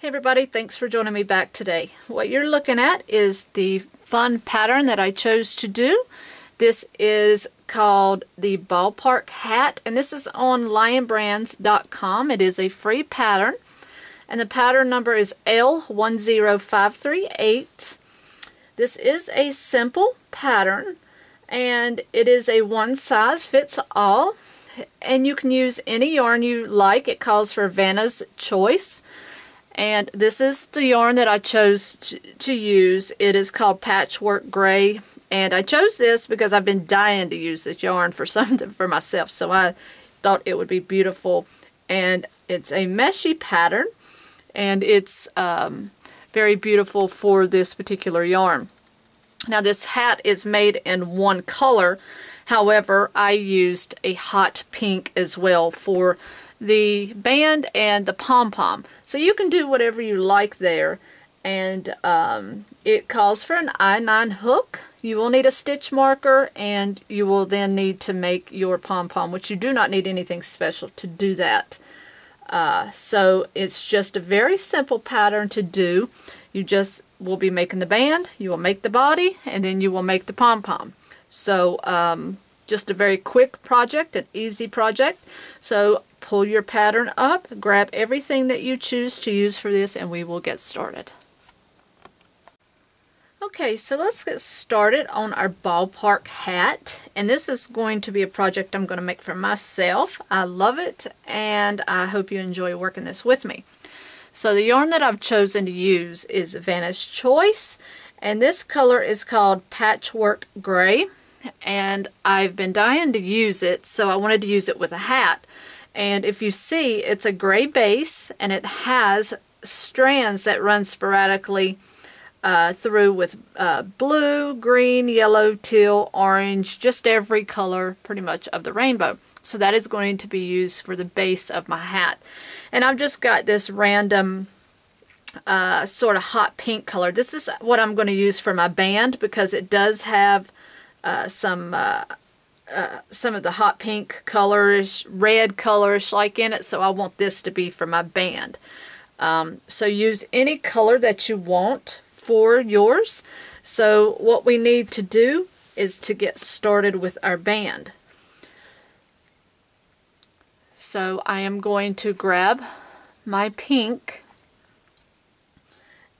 Hey everybody, thanks for joining me back today. What you're looking at is the fun pattern that I chose to do. This is called the BallPark Hat, and this is on lionbrands.com. It is a free pattern, and the pattern number is L10538. This is a simple pattern, and it is a one size fits all, and you can use any yarn you like. It calls for Vanna's Choice. And this is the yarn that I chose to use. It is called Patchwork Gray, and I chose this because I've been dying to use this yarn for something for myself, so I thought it would be beautiful. And it's a meshy pattern, and it's very beautiful for this particular yarn. Now this hat is made in one color, however I used a hot pink as well for the band and the pom-pom. So you can do whatever you like there. And it calls for an I-9 hook. You will need a stitch marker, and you will then need to make your pom-pom, which you do not need anything special to do that. So it's just a very simple pattern to do. You just will be making the band, you will make the body, and then you will make the pom-pom. So just a very quick project, an easy project. So pull your pattern up, grab everything that you choose to use for this, and we will get started. Okay, so let's get started on our BallPark hat, and this is going to be a project I'm going to make for myself. I love it, and I hope you enjoy working this with me. So the yarn that I've chosen to use is Vanna's Choice, and this color is called Patchwork Gray, and I've been dying to use it, so I wanted to use it with a hat. And if you see, it's a gray base, and it has strands that run sporadically through with blue, green, yellow, teal, orange, just every color pretty much of the rainbow. So that is going to be used for the base of my hat. And I've just got this random sort of hot pink color. This is what I'm going to use for my band because it does have some of the hot pink colors, red colors like in it, so I want this to be for my band. So use any color that you want for yours. So what we need to do is to get started with our band. So I am going to grab my pink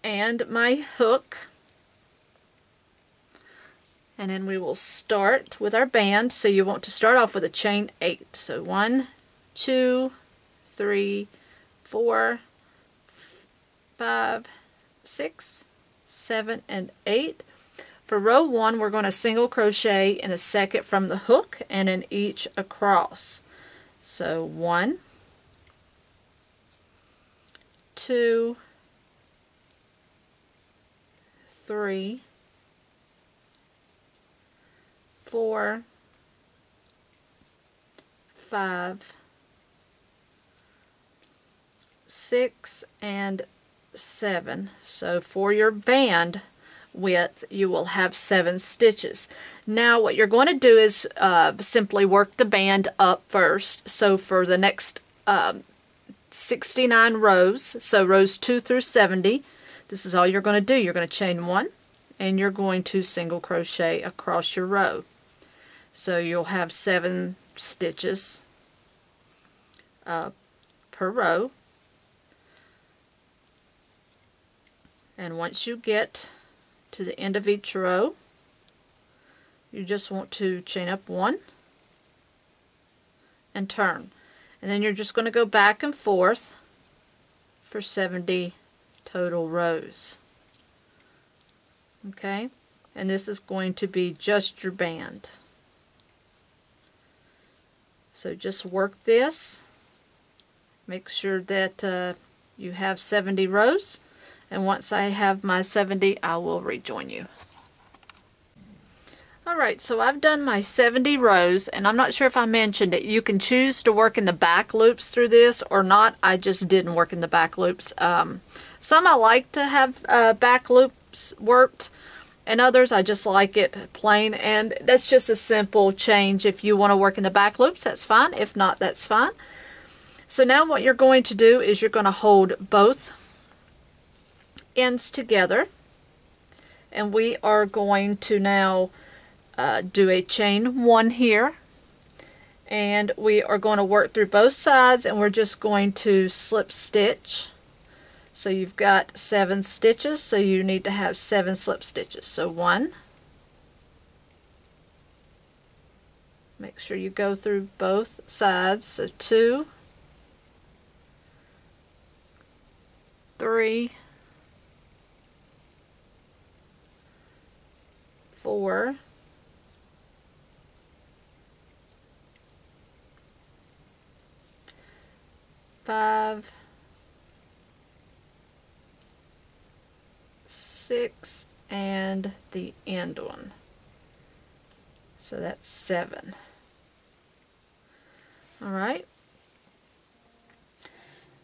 and my hook, and then we will start with our band. So you want to start off with a chain 8. So 1, 2, 3, 4, 5, 6, 7, and 8. For row 1, we're going to single crochet in the second from the hook and in each across. So 1, 2, 3, 4, 5, 6, and 7. So for your band width, you will have 7 stitches. Now what you're going to do is simply work the band up first. So for the next 69 rows, so rows 2 through 70, this is all you're going to do. You're going to chain 1, and you're going to single crochet across your row. So you'll have 7 stitches per row. And once you get to the end of each row, you just want to chain up 1 and turn. And then you're just going to go back and forth for 70 total rows. Okay? And this is going to be just your band. So just work this. Make sure that you have 70 rows. And once I have my 70, I will rejoin you. Alright, so I've done my 70 rows, and I'm not sure if I mentioned it. You can choose to work in the back loops through this or not. I just didn't work in the back loops. Some I like to have back loops worked, and others I just like it plain, and that's just a simple change. If you want to work in the back loops, that's fine. If not, that's fine. So now what you're going to do is you're going to hold both ends together, and we are going to now do a chain 1 here, and we are going to work through both sides, and we're just going to slip stitch. So you've got 7 stitches, so you need to have 7 slip stitches. So 1, make sure you go through both sides, so 2, 3, 4, 5, 6, and the end one. So that's 7. Alright.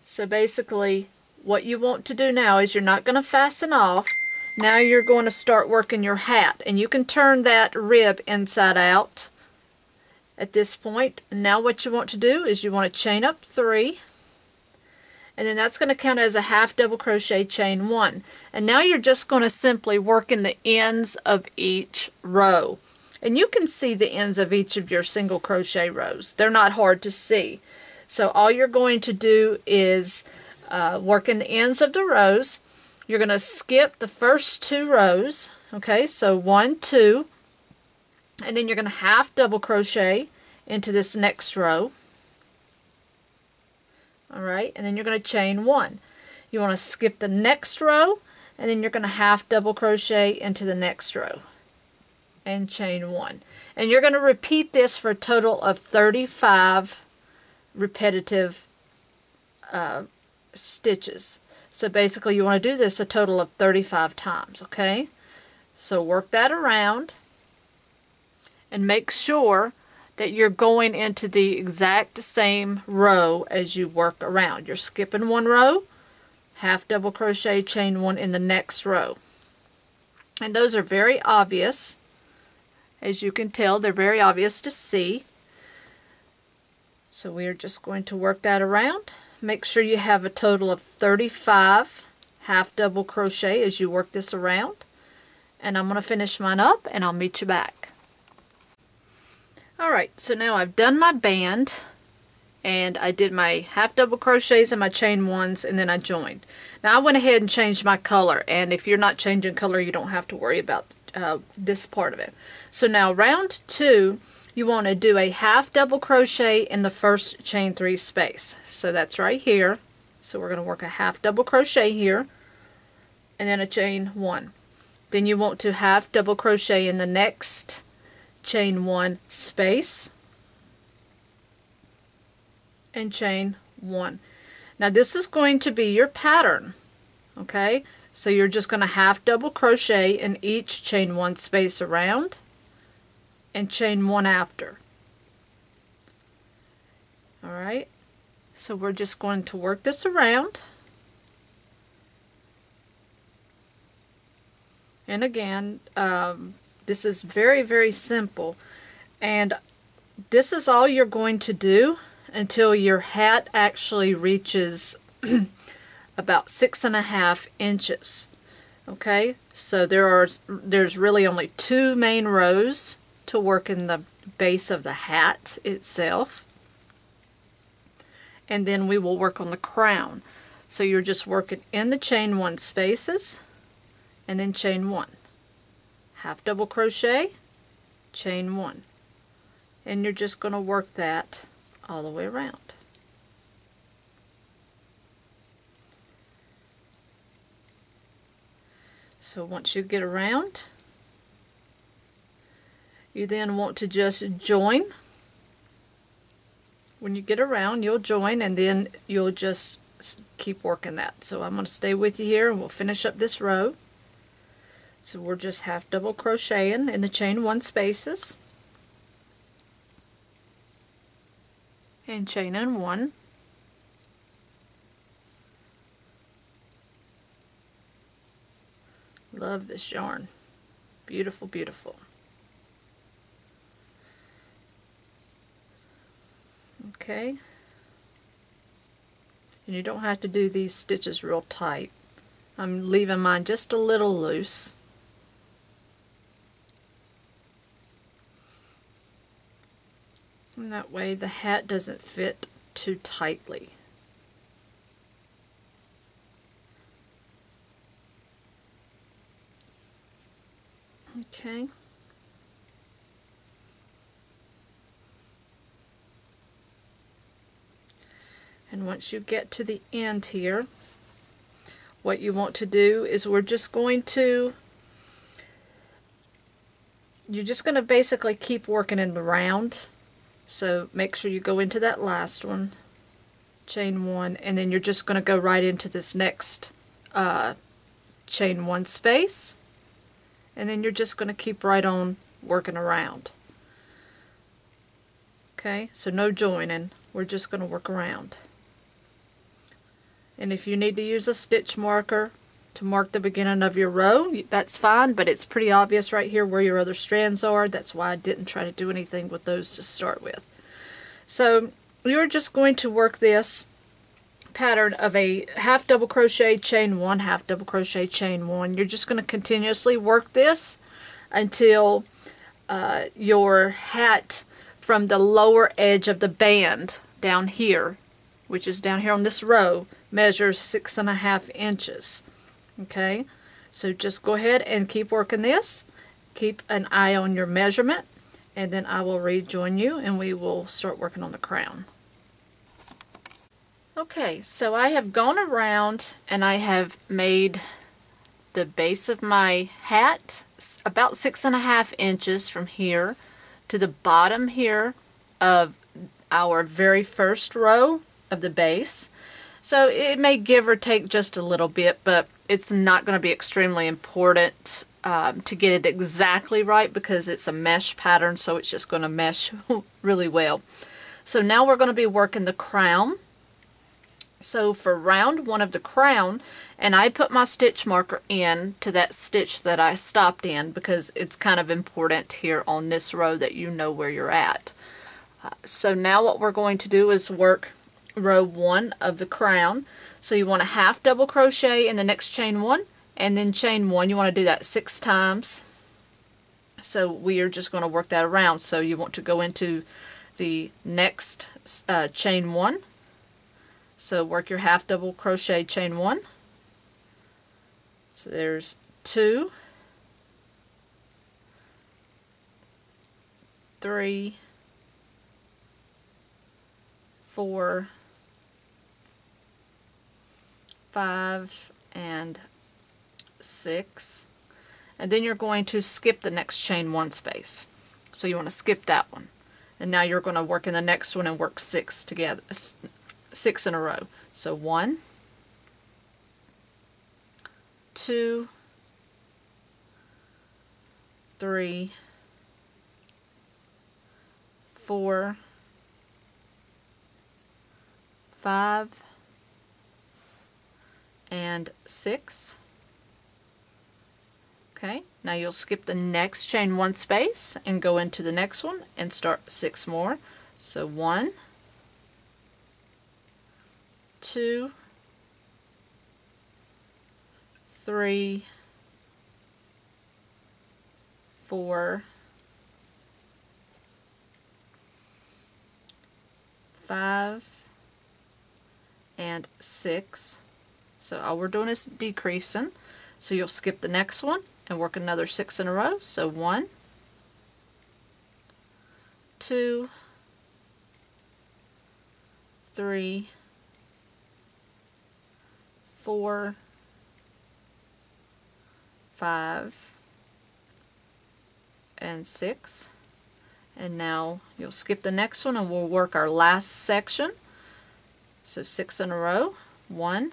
So basically what you want to do now is you're not going to fasten off. Now you're going to start working your hat, and you can turn that rib inside out at this point. And now what you want to do is you want to chain up 3, and then that's going to count as a half double crochet, chain 1. And now you're just going to simply work in the ends of each row. And you can see the ends of each of your single crochet rows. They're not hard to see. So all you're going to do is work in the ends of the rows. You're going to skip the first 2 rows. Okay, so 1, 2, and then you're going to half double crochet into this next row. Alright, and then you're going to chain 1. You want to skip the next row, and then you're going to half double crochet into the next row and chain 1. And you're going to repeat this for a total of 35 repetitive stitches. So basically you want to do this a total of 35 times, okay? So work that around and make sure that you're going into the exact same row as you work around. You're skipping 1 row, half double crochet, chain 1 in the next row. And those are very obvious. As you can tell, they're very obvious to see. So we are just going to work that around. Make sure you have a total of 35 half double crochet as you work this around. And I'm going to finish mine up, and I'll meet you back. Alright, so now I've done my band, and I did my half double crochets and my chain 1s, and then I joined. Now I went ahead and changed my color, and if you're not changing color, you don't have to worry about this part of it. So now round 2, you want to do a half double crochet in the first chain 3 space. So that's right here. So we're going to work a half double crochet here, and then a chain 1. Then you want to half double crochet in the next chain 1 space and chain 1. Now this is going to be your pattern, okay? So you're just going to half double crochet in each chain 1 space around and chain 1 after. Alright, so we're just going to work this around, and again this is very, very simple, and this is all you're going to do until your hat actually reaches about 6.5 inches. Okay, so there's really only 2 main rows to work in the base of the hat itself, and then we will work on the crown. So you're just working in the chain 1 spaces and then chain 1. Half double crochet, chain 1, and you're just going to work that all the way around. So once you get around, you then want to just join. When you get around, you'll join, and then you'll just keep working that. So I'm going to stay with you here, and we'll finish up this row. So we're just half double crocheting in the chain 1 spaces and chain in 1. Love this yarn. Beautiful, beautiful. Okay. And you don't have to do these stitches real tight. I'm leaving mine just a little loose. And that way the hat doesn't fit too tightly. Okay. And once you get to the end here, what you want to do is you're just going to basically keep working in the round. So make sure you go into that last one, chain 1, and then you're just going to go right into this next chain 1 space, and then you're just going to keep right on working around. Okay, so no joining, we're just going to work around. And if you need to use a stitch marker to mark the beginning of your row, that's fine, but it's pretty obvious right here where your other strands are. That's why I didn't try to do anything with those to start with. So you're just going to work this pattern of a half double crochet, chain 1, half double crochet, chain 1. You're just going to continuously work this until your hat from the lower edge of the band down here, which is down here on this row, measures 6.5 inches. Okay, so just go ahead and keep working this. Keep an eye on your measurement, and then I will rejoin you and we will start working on the crown. Okay, so I have gone around and I have made the base of my hat about 6.5 inches from here to the bottom here of our very first row of the base. So it may give or take just a little bit, but it's not going to be extremely important to get it exactly right because it's a mesh pattern, so it's just going to mesh really well. So now we're going to be working the crown. So for round 1 of the crown, and I put my stitch marker in to that stitch that I stopped in because it's kind of important here on this row that you know where you're at. So now what we're going to do is work row 1 of the crown. So you want a half double crochet in the next chain 1, and then chain 1. You want to do that 6 times. So we are just going to work that around. So you want to go into the next chain 1. So work your half double crochet, chain 1. So there's 2, 3, 4, 5, and 6, and then you're going to skip the next chain 1 space. So you want to skip that one, and now you're going to work in the next one and work 6 together, 6 in a row. So 1, 2, 3, 4, 5, and 6. Okay, now you'll skip the next chain 1 space and go into the next one and start 6 more. So 1, 2, 3, 4, 5, and 6. So all we're doing is decreasing. So you'll skip the next one and work another 6 in a row. So 1, 2, 3, 4, 5, and 6. And now you'll skip the next one and we'll work our last section. So 6 in a row. 1,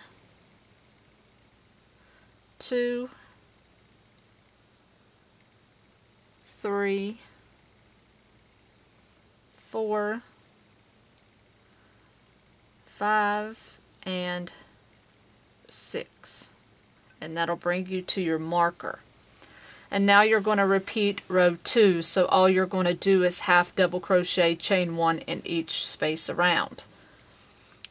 2, 3, 4, 5, and 6. And that'll bring you to your marker. And now you're going to repeat row 2, so all you're going to do is half double crochet, chain 1 in each space around.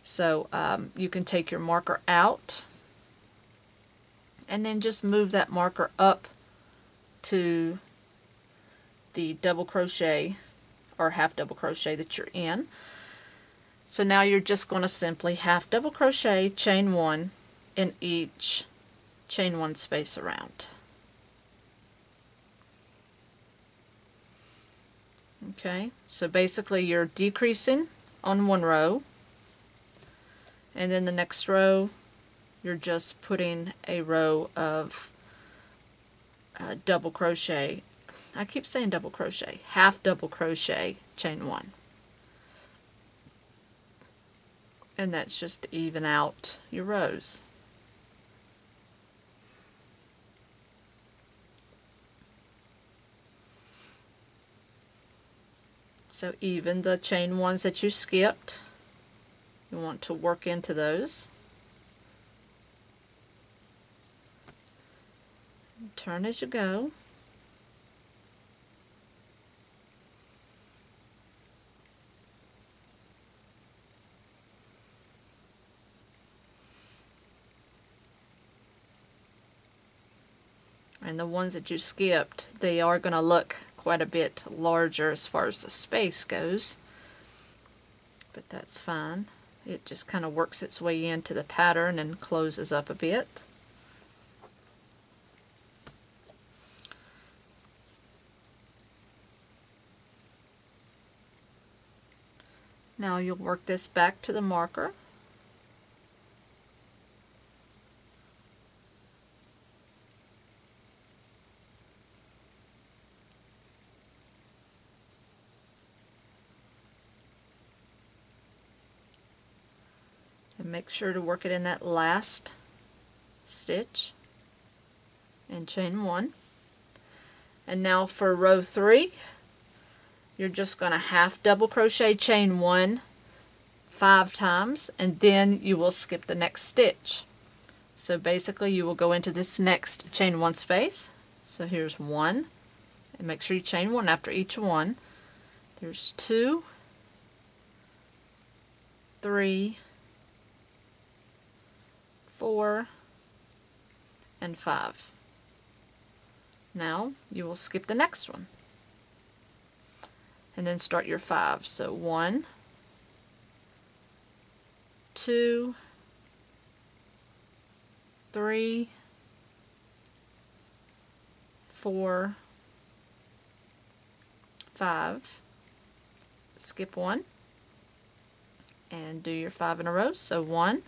So you can take your marker out and then just move that marker up to the double crochet or half double crochet that you're in. So now you're just going to simply half double crochet, chain 1 in each chain 1 space around. Okay, so basically you're decreasing on one row, and then the next row you're just putting a row of double crochet. I keep saying double crochet, half double crochet, chain 1. And that's just to even out your rows. So even the chain 1s that you skipped, you want to work into those. Turn as you go. And the ones that you skipped, they are going to look quite a bit larger as far as the space goes, but that's fine. It just kind of works its way into the pattern and closes up a bit. Now you'll work this back to the marker. And make sure to work it in that last stitch and chain 1. And now for row 3, you're just going to half double crochet, chain 1 5 times, and then you will skip the next stitch. So basically you will go into this next chain 1 space. So here's 1, and make sure you chain 1 after each one. There's 2, 3, 4, and 5. Now you will skip the next one and then start your 5. So 1, 2, 3, 4, 5. Skip 1 and do your 5 in a row. So 1,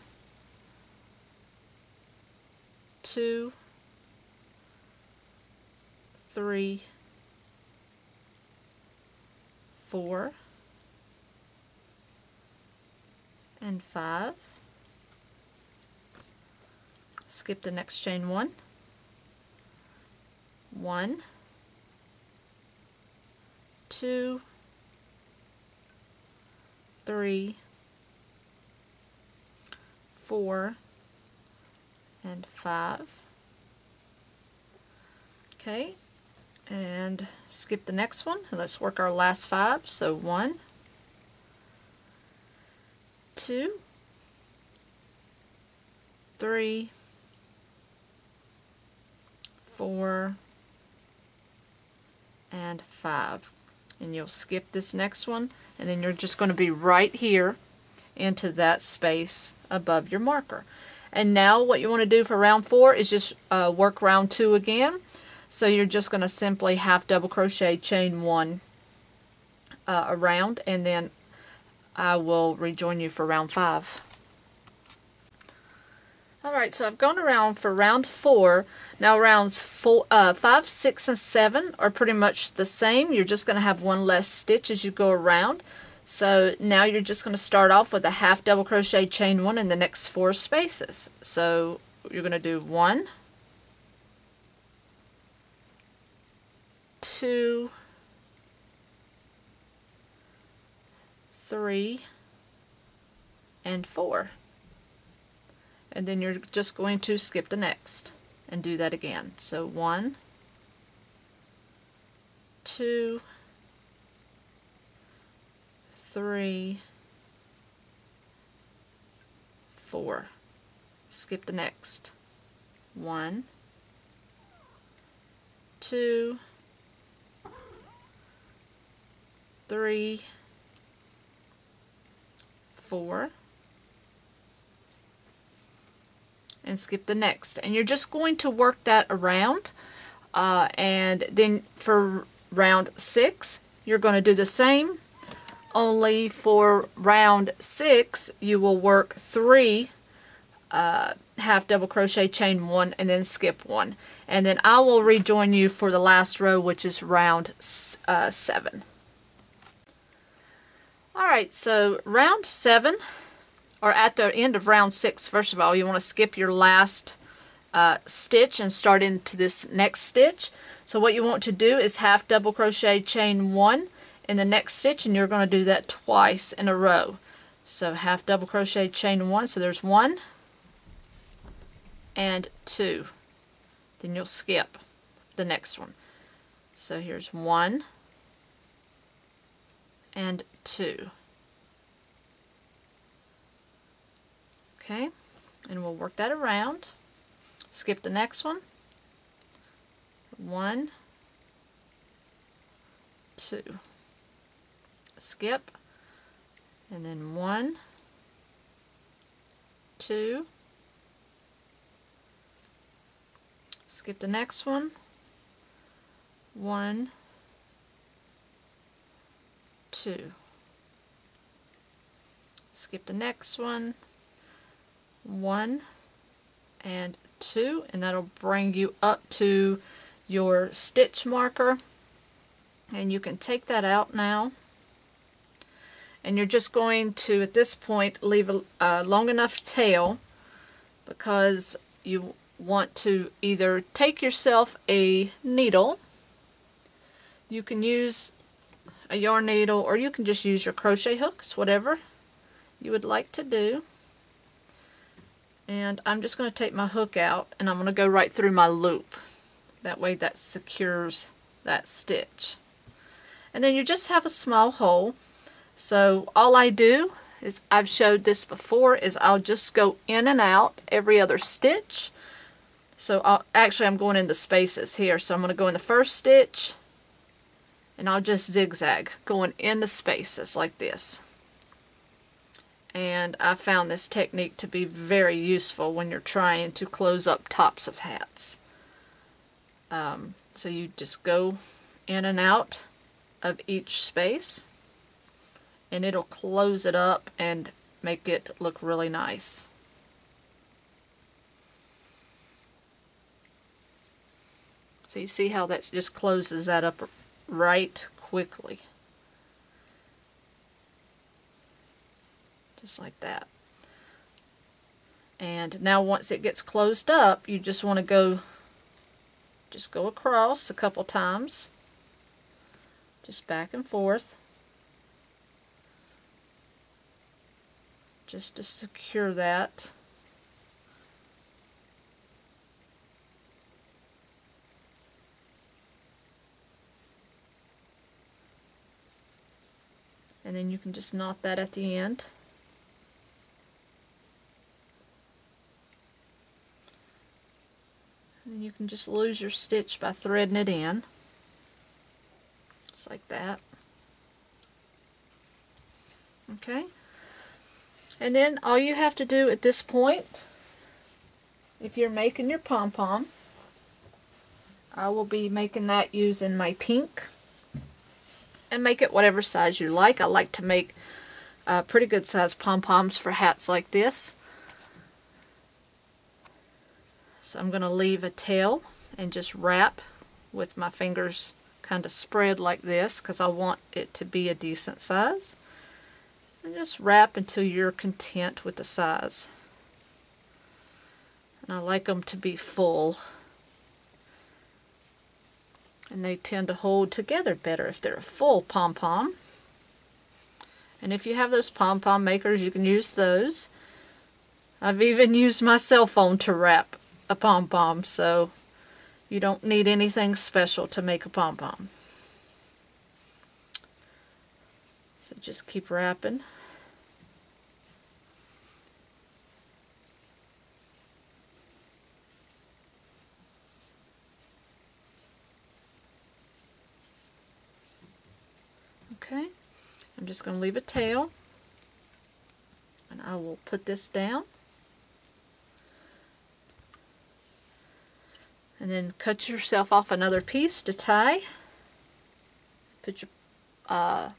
2, 3, 4, and 5. Skip the next chain 1. 1, 2, 3, 4, and 5. Okay, and skip the next one. Let's work our last 5. So 1, 2, 3, 4, and 5. And you'll skip this next one, and then you're just going to be right here into that space above your marker. And now what you want to do for round 4 is just work round 2 again. So you're just going to simply half double crochet, chain 1 around, and then I will rejoin you for round 5. Alright, so I've gone around for round 4. Now rounds 5, 6, and 7 are pretty much the same. You're just going to have one less stitch as you go around. So now you're just going to start off with a half double crochet, chain 1 in the next 4 spaces. So you're going to do 1, 2, 3, and 4. And then you're just going to skip the next and do that again. So 1, 2, 3, 4. Skip the next 1, 2, 3, 4, and skip the next. And you're just going to work that around, and then for round 6 you're going to do the same, only for round 6 you will work 3 half double crochet, chain 1, and then skip 1, and then I will rejoin you for the last row, which is round 7. Alright, so round 7, or at the end of round 6, first of all, you want to skip your last stitch and start into this next stitch. So what you want to do is half double crochet, chain 1 in the next stitch, and you're going to do that twice in a row. So half double crochet, chain 1, so there's 1 and 2. Then you'll skip the next one. So here's 1 and 2. Okay, and we'll work that around. Skip the next one. 1, 2. Skip, and then 1, 2. Skip the next one. 1, 2. Skip the next one. 1 and 2, and that'll bring you up to your stitch marker, and you can take that out now, and you're just going to, at this point, leave a long enough tail, because you want to either take yourself a needle, you can use a yarn needle, or you can just use your crochet hooks, whatever you would like to do. And I'm just going to take my hook out, and I'm going to go right through my loop. That way that secures that stitch. And then you just have a small hole. So all I do is, I've showed this before, is I'll just go in and out every other stitch. So I'm going in the spaces here. So I'm going to go in the first stitch, and I'll just zigzag going in the spaces like this. And I found this technique to be very useful when you're trying to close up tops of hats. So you just go in and out of each space, and it'll close it up and make it look really nice. So you see how that just closes that up right quickly. Just like that. And now once it gets closed up, you just want to go across a couple times, just back and forth, just to secure that. And then you can just knot that at the end. And you can just lose your stitch by threading it in, just like that. Okay, and then all you have to do at this point, if you're making your pom-pom, I will be making that using my pink, and make it whatever size you like. I like to make pretty good size pom-poms for hats like this. So I'm going to leave a tail and just wrap with my fingers kind of spread like this, because I want it to be a decent size. And just wrap until you're content with the size. And I like them to be full. And they tend to hold together better if they're a full pom-pom. And if you have those pom-pom makers, you can use those. I've even used my cell phone to wrap a pom-pom, so you don't need anything special to make a pom-pom. So just keep wrapping. I'm just going to leave a tail, and I will put this down, and then cut yourself off another piece to tie. Put your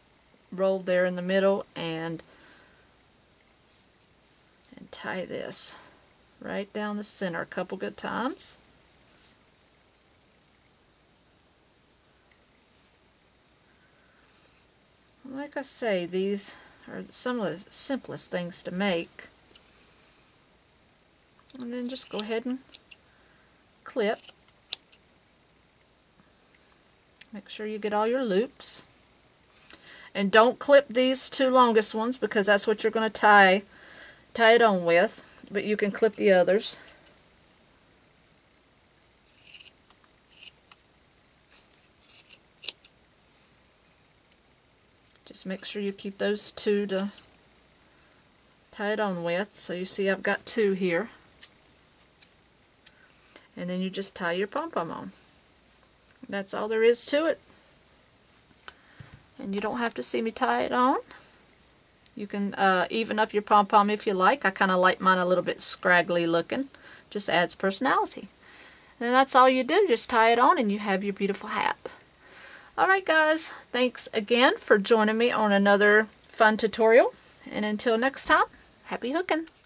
roll there in the middle and tie this right down the center a couple good times. Like I say, these are some of the simplest things to make. And then just go ahead and clip. Make sure you get all your loops. And don't clip these two longest ones because that's what you're going to tie it on with. But you can clip the others. Just make sure you keep those two to tie it on with. So you see I've got two here. And then you just tie your pom-pom on. That's all there is to it. And you don't have to see me tie it on. You can even up your pom-pom if you like. I kind of like mine a little bit scraggly looking. Just adds personality. And that's all you do. Just tie it on and you have your beautiful hat. Alright guys, thanks again for joining me on another fun tutorial. And until next time, happy hooking!